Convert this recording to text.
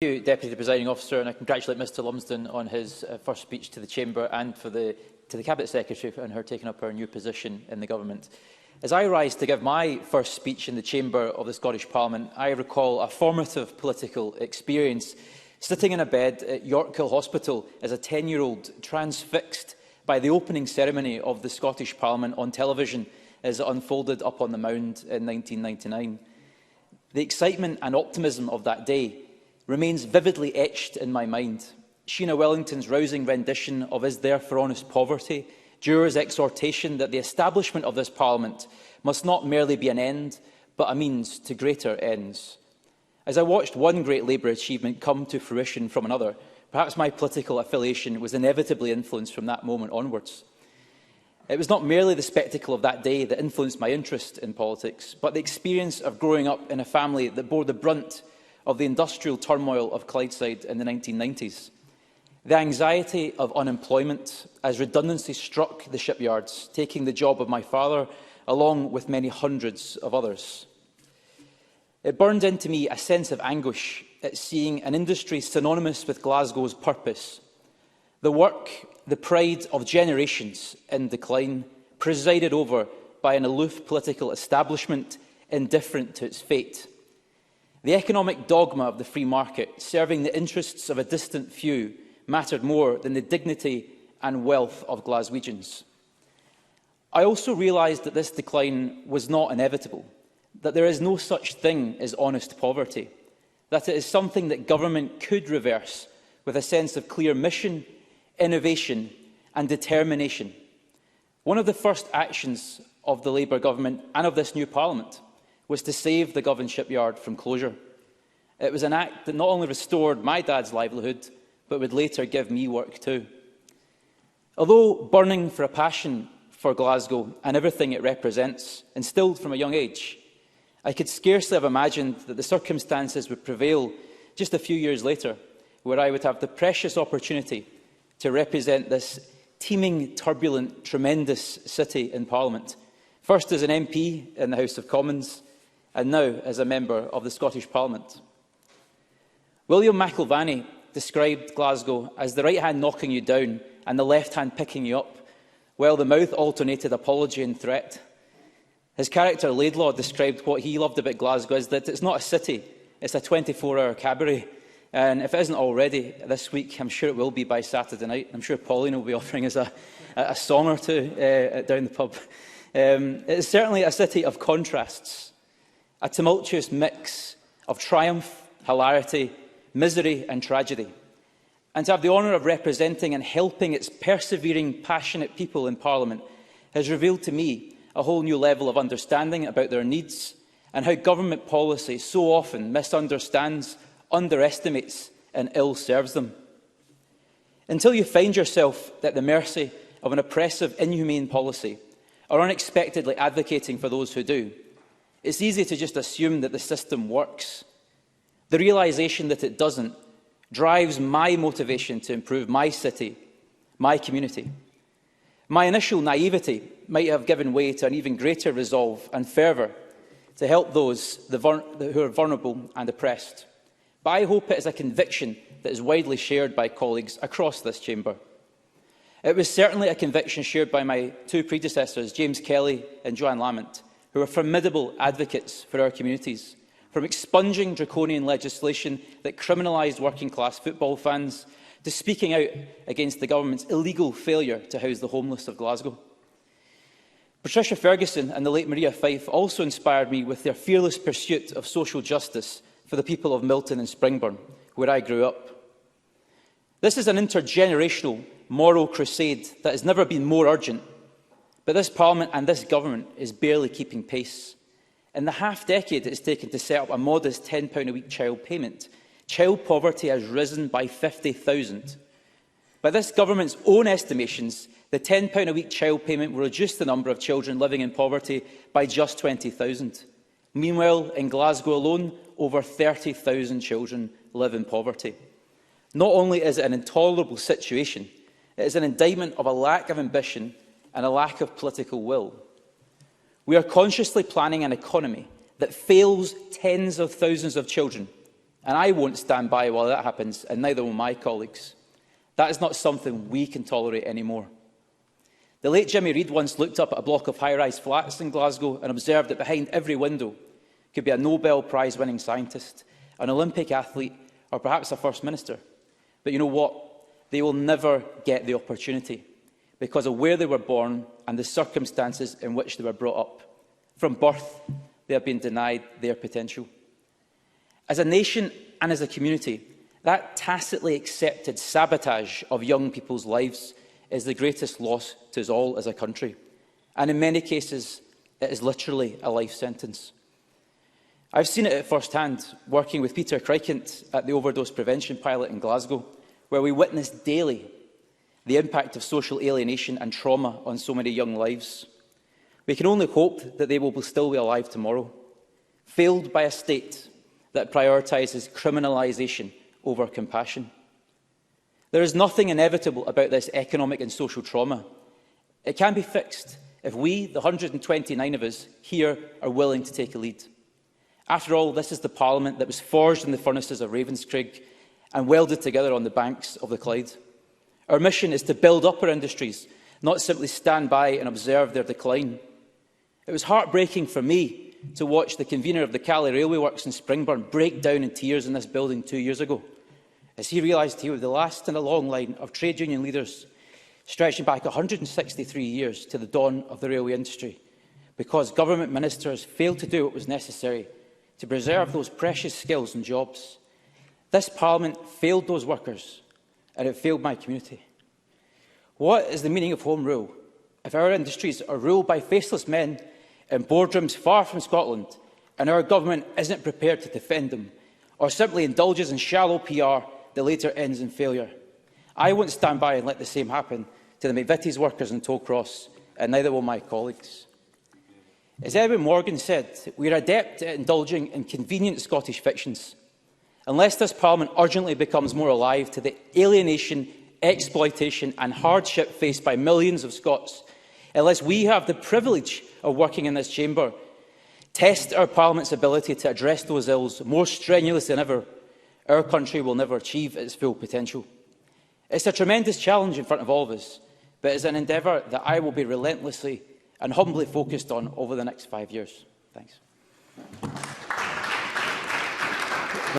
Thank you, Deputy Presiding Officer, and I congratulate Mr Lumsden on his first speech to the Chamber and to the Cabinet Secretary on her taking up her new position in the Government. As I rise to give my first speech in the Chamber of the Scottish Parliament, I recall a formative political experience sitting in a bed at Yorkhill Hospital as a 10-year-old, transfixed by the opening ceremony of the Scottish Parliament on television as it unfolded up on the Mound in 1999. The excitement and optimism of that day remains vividly etched in my mind. Sheena Wellington's rousing rendition of Is There for Honest Poverty, Dure's exhortation that the establishment of this Parliament must not merely be an end, but a means to greater ends. As I watched one great Labour achievement come to fruition from another, perhaps my political affiliation was inevitably influenced from that moment onwards. It was not merely the spectacle of that day that influenced my interest in politics, but the experience of growing up in a family that bore the brunt of the industrial turmoil of Clydeside in the 1990s. The anxiety of unemployment as redundancy struck the shipyards, taking the job of my father along with many hundreds of others. It burned into me a sense of anguish at seeing an industry synonymous with Glasgow's purpose, the work, the pride of generations in decline, presided over by an aloof political establishment indifferent to its fate. The economic dogma of the free market, serving the interests of a distant few, mattered more than the dignity and wealth of Glaswegians. I also realised that this decline was not inevitable, that there is no such thing as honest poverty, that it is something that government could reverse with a sense of clear mission, innovation and determination. One of the first actions of the Labour government and of this new Parliament was to save the Govan shipyard from closure. It was an act that not only restored my dad's livelihood, but would later give me work too. Although burning for a passion for Glasgow and everything it represents, instilled from a young age, I could scarcely have imagined that the circumstances would prevail just a few years later, where I would have the precious opportunity to represent this teeming, turbulent, tremendous city in Parliament, first as an MP in the House of Commons, and now as a member of the Scottish Parliament. William McIlvanney described Glasgow as the right hand knocking you down and the left hand picking you up, while the mouth alternated apology and threat. His character Laidlaw described what he loved about Glasgow as that it's not a city, it's a 24-hour cabaret. And if it isn't already this week, I'm sure it will be by Saturday night. I'm sure Pauline will be offering us a song or two down the pub. It is certainly a city of contrasts, a tumultuous mix of triumph, hilarity, misery and tragedy. And to have the honour of representing and helping its persevering, passionate people in Parliament has revealed to me a whole new level of understanding about their needs and how government policy so often misunderstands, underestimates and ill-serves them. Until you find yourself at the mercy of an oppressive, inhumane policy, or unexpectedly advocating for those who do, it's easy to just assume that the system works. The realisation that it doesn't drives my motivation to improve my city, my community. My initial naivety might have given way to an even greater resolve and fervour to help those who are vulnerable and oppressed. But I hope it is a conviction that is widely shared by colleagues across this chamber. It was certainly a conviction shared by my two predecessors, James Kelly and Joanne Lamont, who are formidable advocates for our communities, from expunging draconian legislation that criminalised working-class football fans to speaking out against the government's illegal failure to house the homeless of Glasgow. Patricia Ferguson and the late Maria Fife also inspired me with their fearless pursuit of social justice for the people of Milton and Springburn, where I grew up. This is an intergenerational moral crusade that has never been more urgent, but this Parliament and this Government is barely keeping pace. In the half-decade it has taken to set up a modest £10 a week child payment, child poverty has risen by 50,000. By this Government's own estimations, the £10 a week child payment will reduce the number of children living in poverty by just 20,000. Meanwhile, in Glasgow alone, over 30,000 children live in poverty. Not only is it an intolerable situation, it is an indictment of a lack of ambition and a lack of political will. We are consciously planning an economy that fails tens of thousands of children And I won't stand by while that happens, and neither will my colleagues. That is not something we can tolerate anymore. The late Jimmy Reid once looked up at a block of high-rise flats in Glasgow and observed that behind every window could be a Nobel Prize-winning scientist, an Olympic athlete, or perhaps a First Minister. But you know what? They will never get the opportunity because of where they were born and the circumstances in which they were brought up. From birth, they have been denied their potential. As a nation and as a community, that tacitly accepted sabotage of young people's lives is the greatest loss to us all as a country. And in many cases, it is literally a life sentence. I've seen it at first hand, working with Peter Crikent at the overdose prevention pilot in Glasgow, where we witness daily the impact of social alienation and trauma on so many young lives. We can only hope that they will still be alive tomorrow, failed by a state that prioritises criminalisation over compassion. There is nothing inevitable about this economic and social trauma. It can be fixed if we, the 129 of us here, are willing to take a lead. After all, this is the Parliament that was forged in the furnaces of Ravenscraig and welded together on the banks of the Clyde. Our mission is to build up our industries, not simply stand by and observe their decline. It was heartbreaking for me to watch the convener of the Calais Railway Works in Springburn break down in tears in this building 2 years ago, as he realised he was the last in a long line of trade union leaders stretching back 163 years to the dawn of the railway industry, because government ministers failed to do what was necessary to preserve those precious skills and jobs. This Parliament failed those workers, and it failed my community. What is the meaning of Home Rule if our industries are ruled by faceless men in boardrooms far from Scotland, and our government isn't prepared to defend them, or simply indulges in shallow PR that later ends in failure? I won't stand by and let the same happen to the McVitie's workers in Tollcross, and neither will my colleagues. As Edwin Morgan said, we are adept at indulging in convenient Scottish fictions. Unless this Parliament urgently becomes more alive to the alienation, exploitation and hardship faced by millions of Scots, unless we have the privilege of working in this chamber, test our Parliament's ability to address those ills more strenuously than ever, our country will never achieve its full potential. It's a tremendous challenge in front of all of us, but it's an endeavour that I will be relentlessly and humbly focused on over the next 5 years. Thanks.